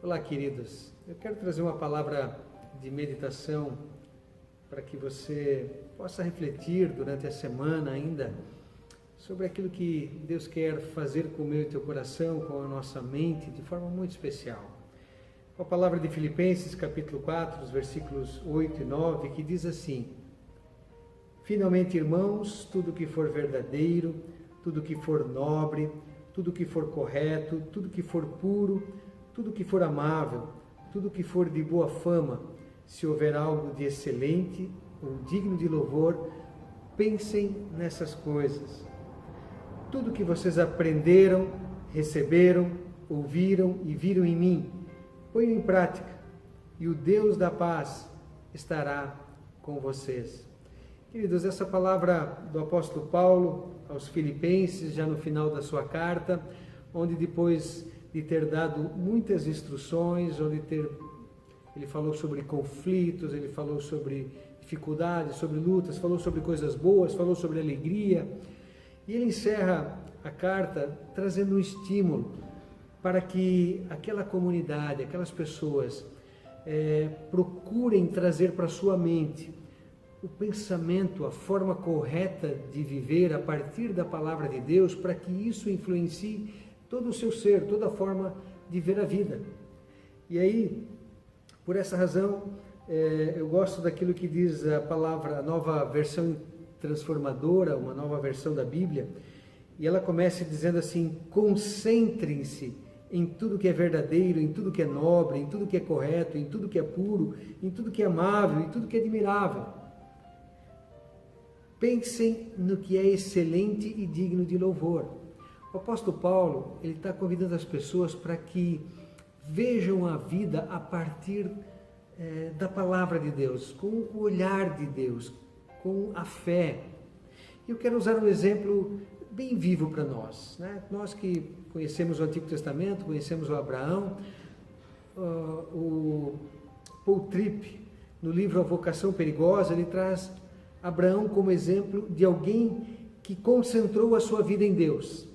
Olá, queridos. Eu quero trazer uma palavra de meditação para que você possa refletir durante a semana ainda sobre aquilo que Deus quer fazer com o meu e teu coração, com a nossa mente, de forma muito especial. A palavra de Filipenses, capítulo 4, os versículos 8 e 9, que diz assim: Finalmente, irmãos, tudo que for verdadeiro, tudo que for nobre, tudo que for correto, tudo que for puro, tudo que for amável, tudo que for de boa fama, se houver algo de excelente ou digno de louvor, pensem nessas coisas. Tudo que vocês aprenderam, receberam, ouviram e viram em mim, ponham em prática, e o Deus da paz estará com vocês. Queridos, essa palavra do apóstolo Paulo aos Filipenses, já no final da sua carta, onde depois de ter dado muitas instruções, ele falou sobre conflitos, ele falou sobre dificuldades, sobre lutas, falou sobre coisas boas, falou sobre alegria, e ele encerra a carta trazendo um estímulo para que aquela comunidade, aquelas pessoas procurem trazer para a sua mente o pensamento, a forma correta de viver a partir da palavra de Deus, para que isso influencie todo o seu ser, toda a forma de ver a vida. E aí, por essa razão, eu gosto daquilo que diz a palavra, a nova versão transformadora, uma nova versão da Bíblia, e ela começa dizendo assim: concentrem-se em tudo que é verdadeiro, em tudo que é nobre, em tudo que é correto, em tudo que é puro, em tudo que é amável, em tudo que é admirável. Pensem no que é excelente e digno de louvor. O apóstolo Paulo, ele está convidando as pessoas para que vejam a vida a partir da palavra de Deus, com o olhar de Deus, com a fé. Eu quero usar um exemplo bem vivo para nós, né? Nós que conhecemos o Antigo Testamento, conhecemos o Abraão, o Paul Tripp, no livro A Vocação Perigosa, ele traz Abraão como exemplo de alguém que concentrou a sua vida em Deus.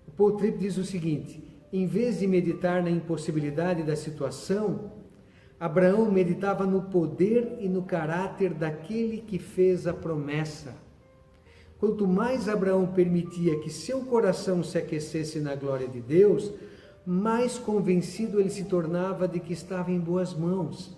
O Paul Tripp diz o seguinte: em vez de meditar na impossibilidade da situação, Abraão meditava no poder e no caráter daquele que fez a promessa. Quanto mais Abraão permitia que seu coração se aquecesse na glória de Deus, mais convencido ele se tornava de que estava em boas mãos.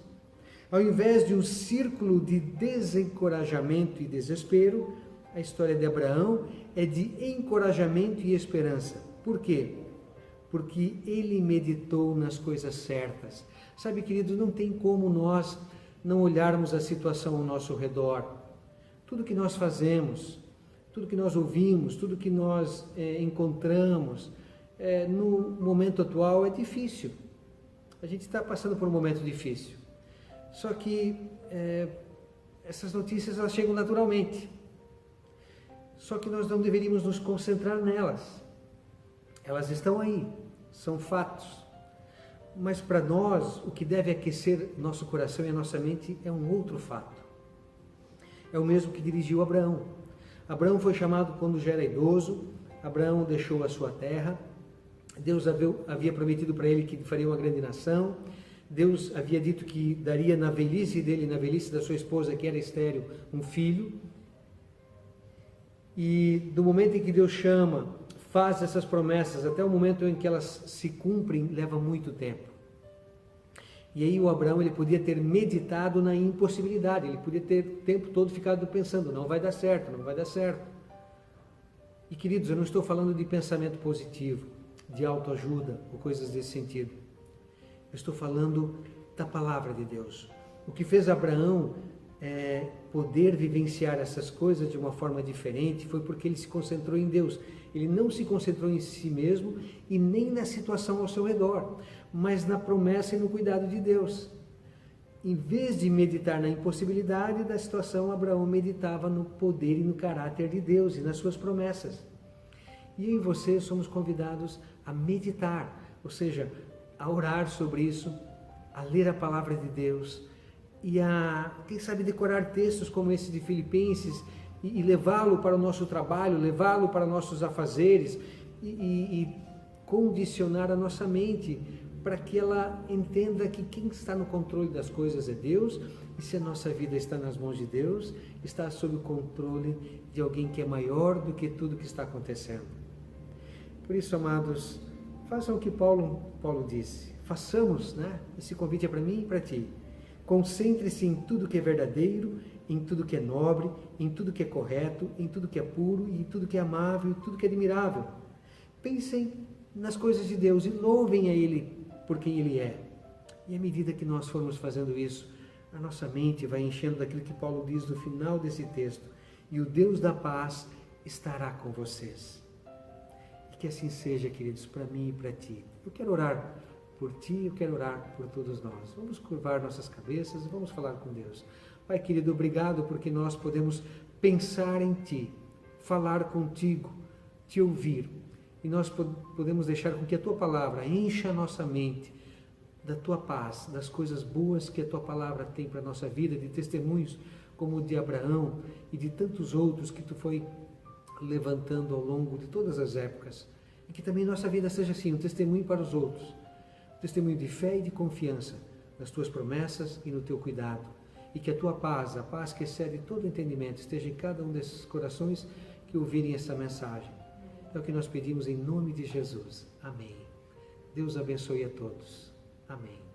Ao invés de um círculo de desencorajamento e desespero, a história de Abraão é de encorajamento e esperança. Por quê? Porque ele meditou nas coisas certas. Sabe, queridos, não tem como nós não olharmos a situação ao nosso redor. Tudo que nós fazemos, tudo que nós ouvimos, tudo que nós encontramos no momento atual é difícil. A gente está passando por um momento difícil. Só que essas notícias elas chegam naturalmente. Só que nós não deveríamos nos concentrar nelas. Elas estão aí, são fatos. Mas para nós, o que deve aquecer nosso coração e a nossa mente é um outro fato. É o mesmo que dirigiu Abraão. Abraão foi chamado quando já era idoso. Abraão deixou a sua terra. Deus havia prometido para ele que faria uma grande nação. Deus havia dito que daria na velhice dele, na velhice da sua esposa, que era estéril, um filho. E do momento em que Deus chama, faz essas promessas, até o momento em que elas se cumprem, leva muito tempo. E aí o Abraão, ele podia ter meditado na impossibilidade, ele podia ter o tempo todo ficado pensando: não vai dar certo, não vai dar certo. E queridos, eu não estou falando de pensamento positivo, de autoajuda ou coisas desse sentido. Eu estou falando da palavra de Deus. O que fez Abraão poder vivenciar essas coisas de uma forma diferente foi porque ele se concentrou em Deus. Ele não se concentrou em si mesmo e nem na situação ao seu redor, mas na promessa e no cuidado de Deus. Em vez de meditar na impossibilidade da situação, Abraão meditava no poder e no caráter de Deus e nas suas promessas. E eu e você somos convidados a meditar, ou seja, a orar sobre isso, a ler a palavra de Deus e a, quem sabe, decorar textos como esse de Filipenses e levá-lo para o nosso trabalho, levá-lo para nossos afazeres e condicionar a nossa mente para que ela entenda que quem está no controle das coisas é Deus, e se a nossa vida está nas mãos de Deus, está sob o controle de alguém que é maior do que tudo que está acontecendo. Por isso, amados, façam o que Paulo disse. Façamos, né? Esse convite é para mim e para ti. Concentre-se em tudo que é verdadeiro, em tudo que é nobre, em tudo que é correto, em tudo que é puro, em tudo que é amável, em tudo que é admirável. Pensem nas coisas de Deus e louvem a Ele por quem Ele é. E à medida que nós formos fazendo isso, a nossa mente vai enchendo daquilo que Paulo diz no final desse texto. E o Deus da paz estará com vocês. E que assim seja, queridos, para mim e para ti. Eu quero orar por ti, eu quero orar por todos nós. Vamos curvar nossas cabeças e vamos falar com Deus. Pai querido, obrigado porque nós podemos pensar em ti, falar contigo, te ouvir. E nós podemos deixar com que a tua palavra encha a nossa mente da tua paz, das coisas boas que a tua palavra tem para a nossa vida, de testemunhos como o de Abraão e de tantos outros que tu foi levantando ao longo de todas as épocas. E que também nossa vida seja assim, um testemunho para os outros, um testemunho de fé e de confiança nas tuas promessas e no teu cuidado. E que a tua paz, a paz que excede todo entendimento, esteja em cada um desses corações que ouvirem essa mensagem. É o que nós pedimos em nome de Jesus. Amém. Deus abençoe a todos. Amém.